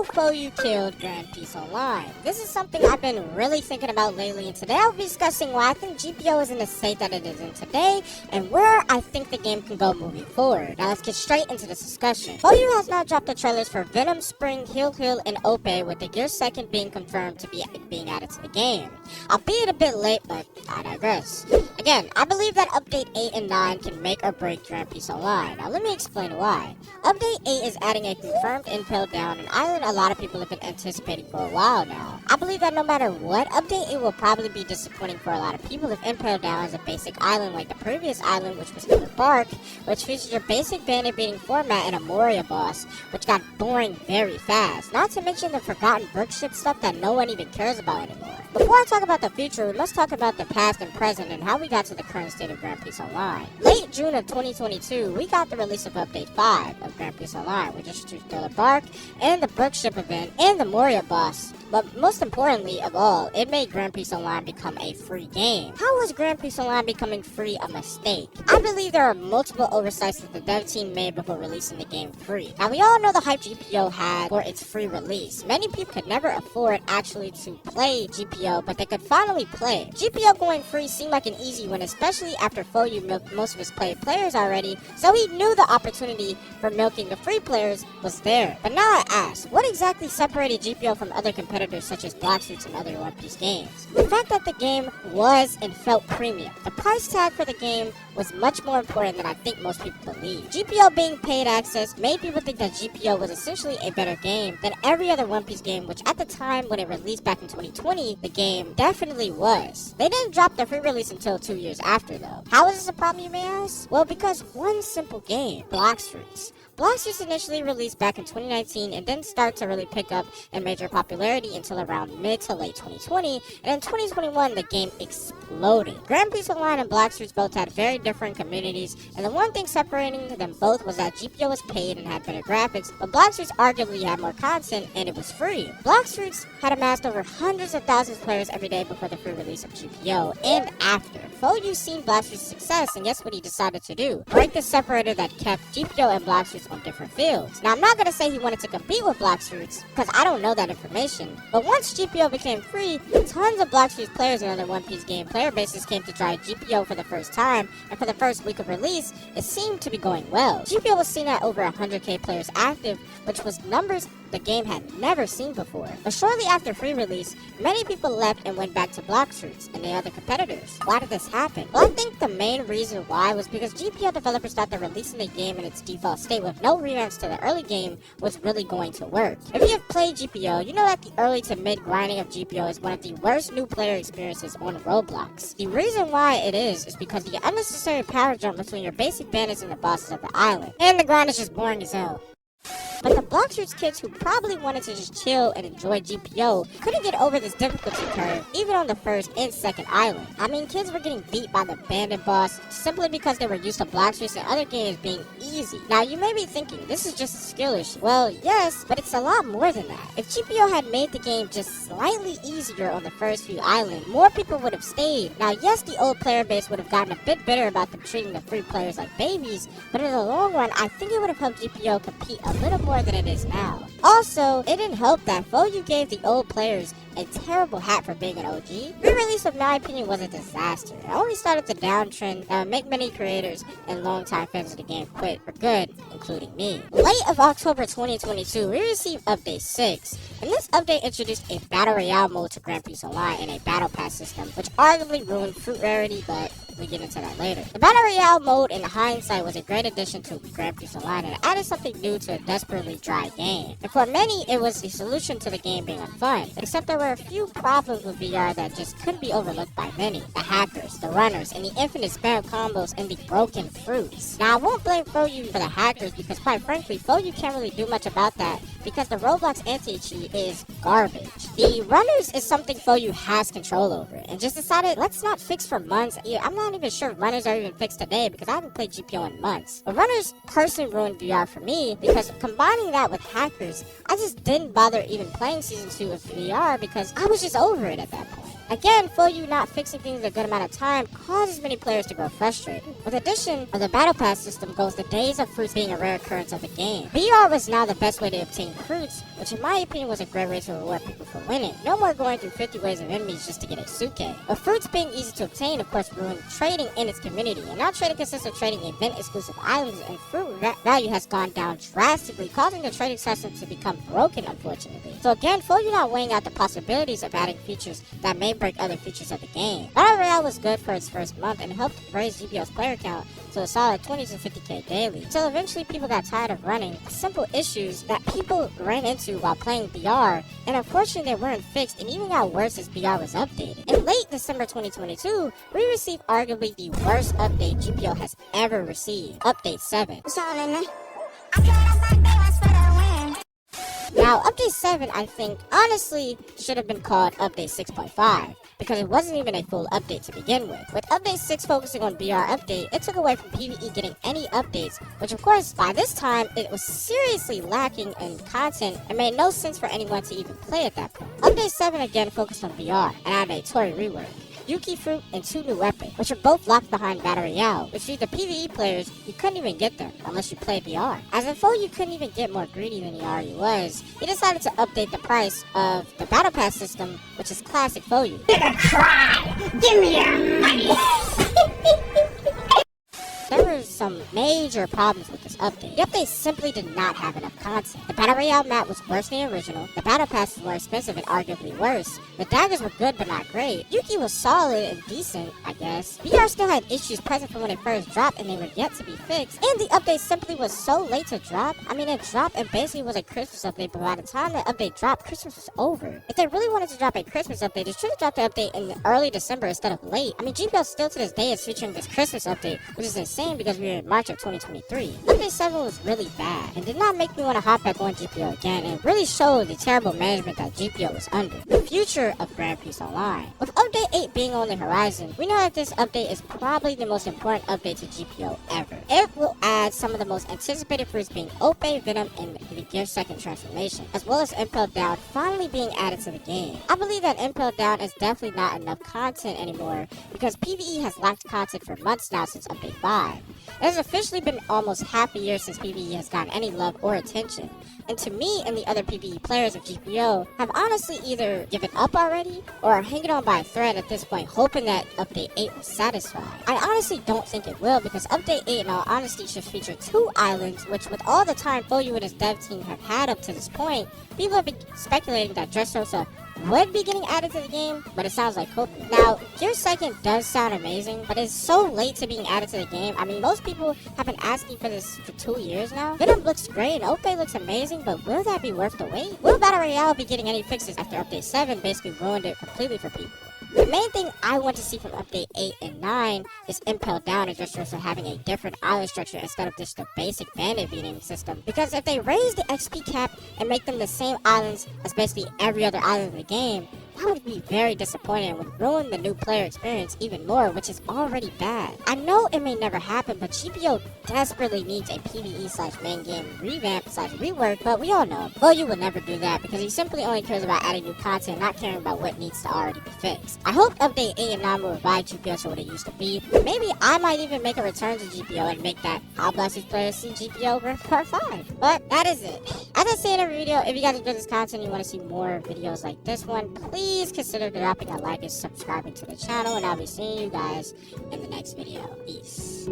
Phoeyu killed Grand Peace Online. This is something I've been really thinking about lately, and today I'll be discussing why I think GPO is in the state that it is in today, and where I think the game can go moving forward. Now let's get straight into this discussion. Phoeyu has now dropped the trailers for Venom, Spring, Heal, and Ope, with the Gear 2nd being confirmed to be being added to the game. Albeit a bit late, but I digress. Again, I believe that Update 8 and 9 can make or break Grand Peace Online. Now let me explain why. Update 8 is adding a confirmed Impale Down, an island a lot of people have been anticipating for a while now. I believe that no matter what update, it will probably be disappointing for a lot of people if Impale Down is a basic island like the previous island, which was Killer Bark, which features your basic bandit beating format and a Moria boss, which got boring very fast. Not to mention the forgotten Brookship stuff that no one even cares about anymore. Before I talk about the future, we must talk about the past and present and how we got to the current state of Grand Peace Online. Late June of 2022, we got the release of Update 5 of Grand Peace Online, which introduced Killer Bark and the Brookship event and the Moria boss. But most importantly of all, it made Grand Peace Online become a free game. How was Grand Peace Online becoming free a mistake? I believe there are multiple oversights that the dev team made before releasing the game free. Now we all know the hype GPO had for its free release. Many people could never afford actually to play GPO, but they could finally play. GPO going free seemed like an easy one, especially after Phoeyu milked most of his players already, so he knew the opportunity for milking the free players was there. But now I ask, what exactly separated GPO from other competitors such as Black Suits and other One Piece games? The fact that the game was and felt premium. The price tag for the game was much more important than I think most people believe. GPO being paid access made people think that GPO was essentially a better game than every other One Piece game, which at the time when it released back in 2020, the game definitely was. They didn't drop the free release until 2 years after though. How is this a problem, you may ask? Well, because one simple game, Black Suits. Black Suits initially released back in 2019 and didn't start to really pick up in major popularity until around mid to late 2020, and in 2021 the game exploded. Grand Peace Online and Black Suits both had very different communities, and the one thing separating them both was that GPO was paid and had better graphics, but Black Suits arguably had more content and it was free. Black Suits had amassed over hundreds of thousands of players every day before the free release of GPO and after. Phoeyu seen Black Suits' success, and guess what he decided to do? Break the separator that kept GPO and Black Suits on different fields. Now, I'm not going to say he wanted to compete with Black Suits, because I don't know that information, but once GPO became free, tons of Black Suits players and other One Piece game player bases came to try GPO for the first time, and for the first week of release, it seemed to be going well. GPO was seen at over 100k players active, which was numbers the game had never seen before. But shortly after free release, many people left and went back to Black Suits and the other competitors. Why did this happen? Well, I think the main reason why was because GPO developers thought that releasing the game in its default state with no revamps to the early game was really going to work. If you have played GPO, you know that the early to mid grinding of GPO is one of the worst new player experiences on Roblox. The reason why it is because the unnecessary power jump between your basic bandits and the bosses of the island. And the grind is just boring as hell. But the Black Suits kids who probably wanted to just chill and enjoy GPO couldn't get over this difficulty curve, even on the first and second island. I mean, kids were getting beat by the bandit boss simply because they were used to Black Suits and other games being easy. Now, you may be thinking, this is just a skill issue. Well, yes, but it's a lot more than that. If GPO had made the game just slightly easier on the first few islands, more people would have stayed. Now, yes, the old player base would have gotten a bit bitter about them treating the free players like babies, but in the long run, I think it would have helped GPO compete a little more than it is now. Also, it didn't help that Phoeyu gave the old players a terrible hat for being an OG. Re-release, in my opinion, was a disaster. It only started the downtrend that would make many creators and longtime fans of the game quit for good, including me. Late of October 2022, we received Update 6, and this update introduced a Battle Royale mode to Grand Peace Online and a Battle Pass system, which arguably ruined fruit rarity, but we'll get into that later. The Battle Royale mode, in hindsight, was a great addition to Grand Peace Online and added something new to a desperately dry game. And for many, it was the solution to the game being fun, except there were a few problems with VR that just couldn't be overlooked by many. The hackers, the runners, and the infinite spam combos and the broken fruits. Now, I won't blame Phoeyu for the hackers because, quite frankly, Phoeyu can't really do much about that because the Roblox anti-cheat is garbage. The runners is something Phoeyu has control over and just decided, let's not fix for months. I'm not even sure if runners are even fixed today because I haven't played GPO in months. But runners personally ruined VR for me because combining that with hackers, I just didn't bother even playing Season 2 of VR because I was just over it at that point. Again, Phoeyu not fixing things a good amount of time causes many players to grow frustrated. With the addition of the Battle Pass system goes the days of fruits being a rare occurrence of the game. VR was now the best way to obtain fruits, which in my opinion was a great way to reward people for winning. No more going through 50 ways of enemies just to get a suke. But fruits being easy to obtain, of course, ruined trading in its community, and now trading consists of trading event-exclusive items, and fruit value has gone down drastically, causing the trading system to become broken, unfortunately. So again, Phoeyu not weighing out the possibilities of adding features that may break other features of the game. Battle Royale was good for its first month and helped raise GBO's player count to a solid 20 to 50k daily, until eventually people got tired of running simple issues that people ran into while playing BR, and unfortunately they weren't fixed and even got worse as BR was updated. In late December 2022, we received arguably the worst update GPO has ever received, Update 7. Now, Update 7, I think, honestly, should have been called Update 6.5, because it wasn't even a full update to begin with. With Update 6 focusing on BR update, it took away from PvE getting any updates, which of course, by this time, it was seriously lacking in content and made no sense for anyone to even play at that point. Update 7 again focused on BR, and added a Tori rework, Yuki Fruit, and 2 new weapons, which are both locked behind Battle Royale, which means the PvE players, you couldn't even get them unless you play BR. As a foe, you couldn't even get more greedy than he already was. He decided to update the price of the Battle Pass system, which is classic Phoeyu. Give me your money! There were some major problems with this update. The update simply did not have enough content. The Battle Royale map was worse than the original, the Battle Pass was more expensive and arguably worse, the daggers were good but not great, Yuki was solid and decent, I guess, BR still had issues present from when it first dropped and they were yet to be fixed, and the update simply was so late to drop. I mean, it dropped and basically was a Christmas update, but by the time the update dropped, Christmas was over. If they really wanted to drop a Christmas update, they should have dropped the update in early December instead of late. I mean, GPL still to this day is featuring this Christmas update, which is insane because we were in March of 2023. Update 7 was really bad and did not make me want to hop back on GPO again, and really showed the terrible management that GPO was under. The future of Grand Prix Online. With Update 8 being on the horizon, we know that this update is probably the most important update to GPO ever. It will add some of the most anticipated fruits being Ope, Venom, and the Gear Second Transformation, as well as Impel Down finally being added to the game. I believe that Impel Down is definitely not enough content anymore because PvE has lacked content for months now since Update 5. It has officially been almost half a year since PvE has gotten any love or attention, and to me and the other PvE players of GPO have honestly either given up already or are hanging on by a thread at this point, hoping that Update 8 will satisfy. I honestly don't think it will, because Update 8 in all honesty should feature 2 islands, which with all the time Phoeyu and his dev team have had up to this point, people have been speculating that Dressrosa would be getting added to the game, but it sounds like hope. Now, Gear Second does sound amazing, but it's so late to being added to the game. I mean, most people have been asking for this for 2 years now. Venom looks great and Ope looks amazing, but will that be worth the wait? Will Battle Royale be getting any fixes after Update 7 basically ruined it completely for people? The main thing I want to see from Update 8 and 9 is Impel Down and Dressrosa having a different island structure instead of just the basic bandit beating system. Because if they raise the XP cap and make them the same islands as basically every other island in the game, that would be very disappointing and would ruin the new player experience even more, which is already bad. I know it may never happen, but GPO desperately needs a PvE/main game revamp/rework, but we all know Phoeyu will never do that because he simply only cares about adding new content, not caring about what needs to already be fixed. I hope Update 8 and 9 will revive GPO to what it used to be. Maybe I might even make a return to GPO and make that I'll blast these players see GPO over part 5. But that is it. As I say in every video, if you guys enjoy this content and you want to see more videos like this one, please consider dropping a like and subscribing to the channel, and I'll be seeing you guys in the next video. Peace.